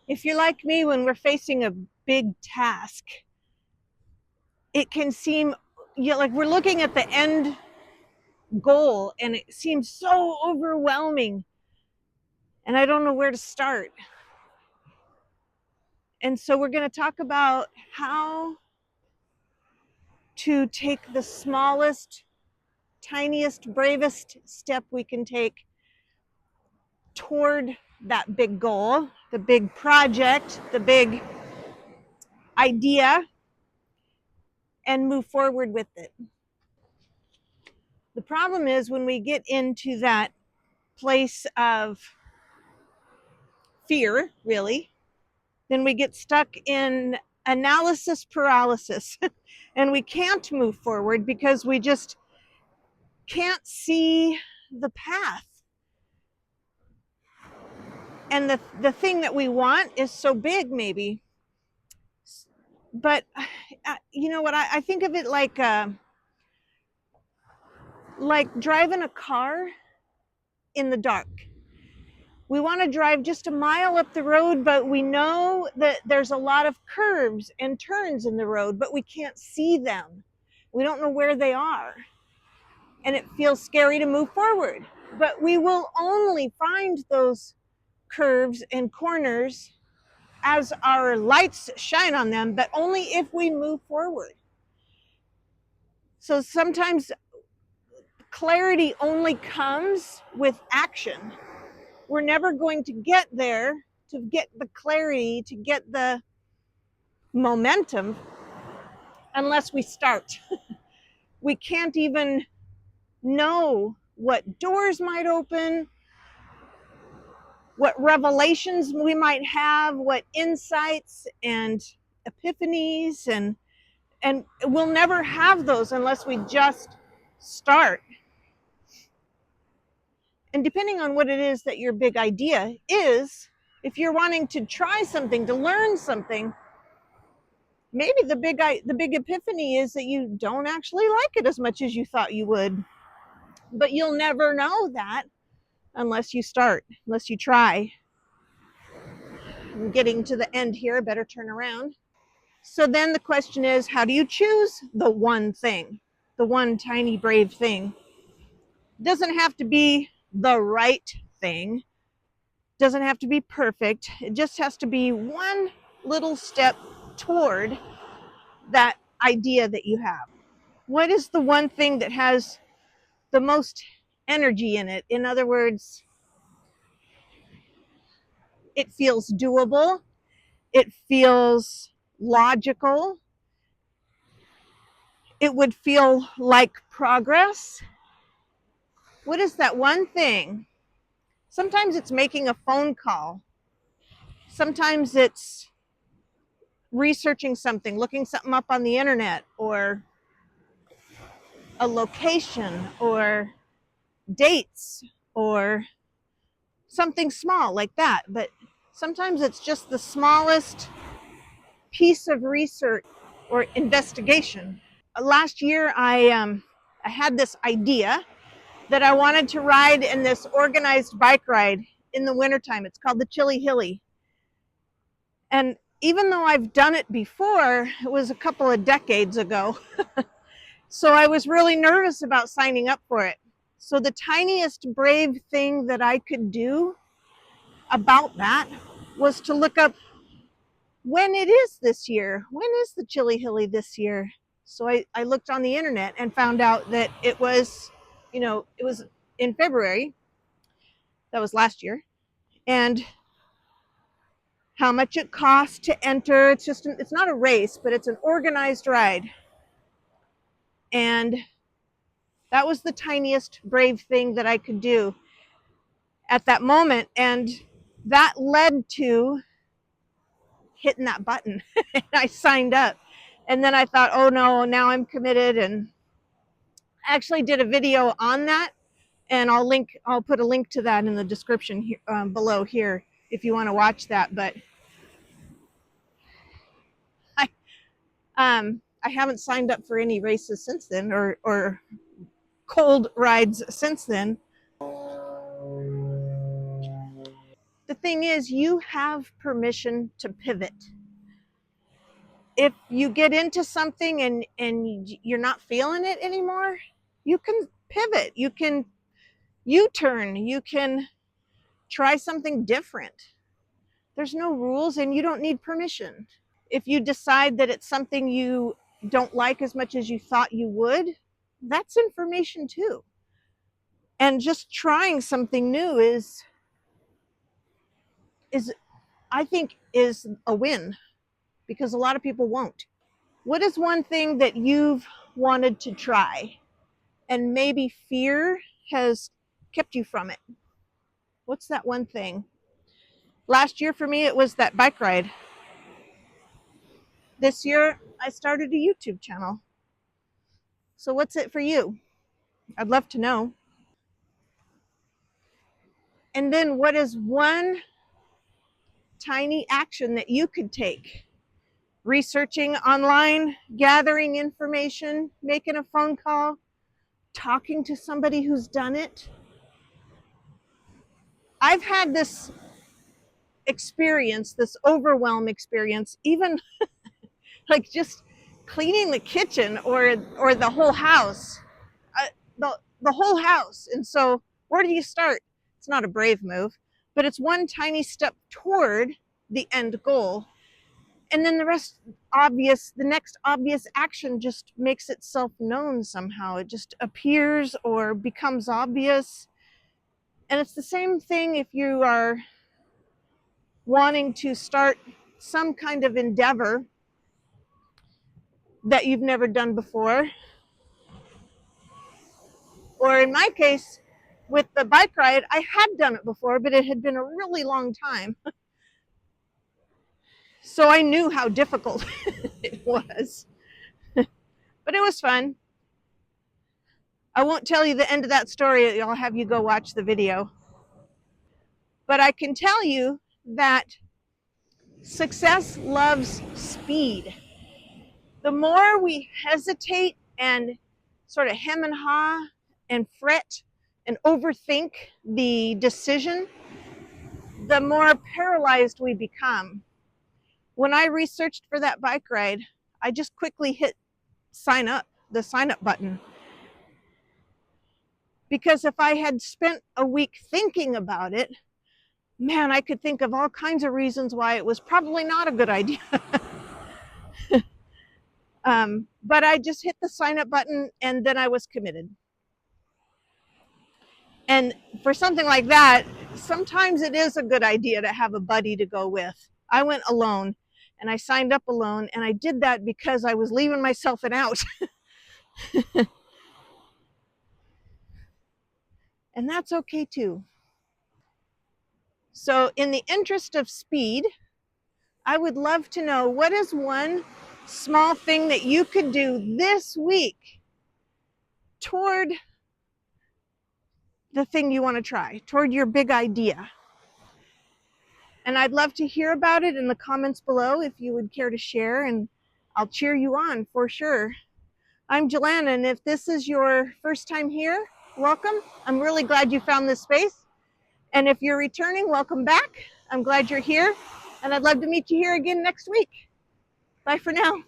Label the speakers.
Speaker 1: If you're like me, when we're facing a big task, it can seem like we're looking at the end goal and it seems so overwhelming and I don't know where to start. And so we're going to talk about how to take the smallest, tiniest, bravest step we can take toward that big goal, the big project, the big idea, and move forward with it. The problem is when we get into that place of fear, really, then we get stuck in analysis paralysis and we can't move forward because we just can't see the path. And the thing that we want is so big, maybe. But you know what? I think of it like driving a car in the dark. We want to drive just a mile up the road, but we know that there's a lot of curves and turns in the road, but we can't see them. We don't know where they are. And it feels scary to move forward. But we will only find those curves and corners as our lights shine on them, but only if we move forward. So sometimes clarity only comes with action. We're never going to get there, to get the clarity, to get the momentum, unless we start. We can't even know what doors might open, what revelations we might have, what insights and epiphanies, and we'll never have those unless we just start. And depending on what it is that your big idea is, if you're wanting to try something, to learn something, maybe the big epiphany is that you don't actually like it as much as you thought you would. But you'll never know that unless you start, unless you try. I'm getting to the end here, I better turn around. So then the question is, how do you choose the one thing, the one tiny brave thing? It doesn't have to be the right thing. It doesn't have to be perfect. It just has to be one little step toward that idea that you have. What is the one thing that has the most energy in it? In other words, it feels doable. It feels logical. It would feel like progress. What is that one thing? Sometimes it's making a phone call. Sometimes it's researching something, looking something up on the internet, or a location, or dates, or something small like that. But sometimes it's just the smallest piece of research or investigation. Last year, I had this idea that I wanted to ride in this organized bike ride in the wintertime. It's called the Chili Hilly. And even though I've done it before, it was a couple of decades ago. So I was really nervous about signing up for it. So the tiniest brave thing that I could do about that was to look up when it is this year. When is the Chili Hilly this year? So I looked on the internet and found out that it was, it was in February. That was last year. And how much it costs to enter. It's not a race, but it's an organized ride. And that was the tiniest brave thing that I could do at that moment. And that led to hitting that button. And I signed up. And then I thought, oh no, now I'm committed. And I actually did a video on that. And I'll put a link to that in the description here, below here if you want to watch that. But I haven't signed up for any races since then, or cold rides since then. The thing is, you have permission to pivot. If you get into something and you're not feeling it anymore, you can pivot. You can U-turn. You can try something different. There's no rules and you don't need permission. If you decide that it's something you don't like as much as you thought you would, that's information too. And just trying something new is I think is a win, because a lot of people won't. What is one thing that you've wanted to try and maybe fear has kept you from it? What's that one thing? Last year for me, it was that bike ride. This year, I started a YouTube channel. So what's it for you? I'd love to know. And then what is one tiny action that you could take? Researching online, gathering information, making a phone call, talking to somebody who's done it. I've had this experience, this overwhelm experience, even like just cleaning the kitchen or the whole house, the whole house. And so where do you start? It's not a brave move, but it's one tiny step toward the end goal. And then the next obvious action just makes itself known somehow. It just appears or becomes obvious. And it's the same thing if you are wanting to start some kind of endeavor that you've never done before. Or in my case, with the bike ride, I had done it before, but it had been a really long time. So I knew how difficult it was. But it was fun. I won't tell you the end of that story. I'll have you go watch the video. But I can tell you that success loves speed. The more we hesitate and sort of hem and haw and fret and overthink the decision, the more paralyzed we become. When I researched for that bike ride, I just quickly hit the sign up button. Because if I had spent a week thinking about it, man, I could think of all kinds of reasons why it was probably not a good idea. But I just hit the sign up button and then I was committed. And for something like that, sometimes it is a good idea to have a buddy to go with. I went alone and I signed up alone, and I did that because I was leaving myself an out. And that's okay too. So in the interest of speed, I would love to know, what is one small thing that you could do this week toward the thing you want to try, toward your big idea? And I'd love to hear about it in the comments below if you would care to share, and I'll cheer you on for sure. I'm Jelana, and if this is your first time here, welcome. I'm really glad you found this space. And if you're returning, welcome back. I'm glad you're here, and I'd love to meet you here again next week. Bye for now.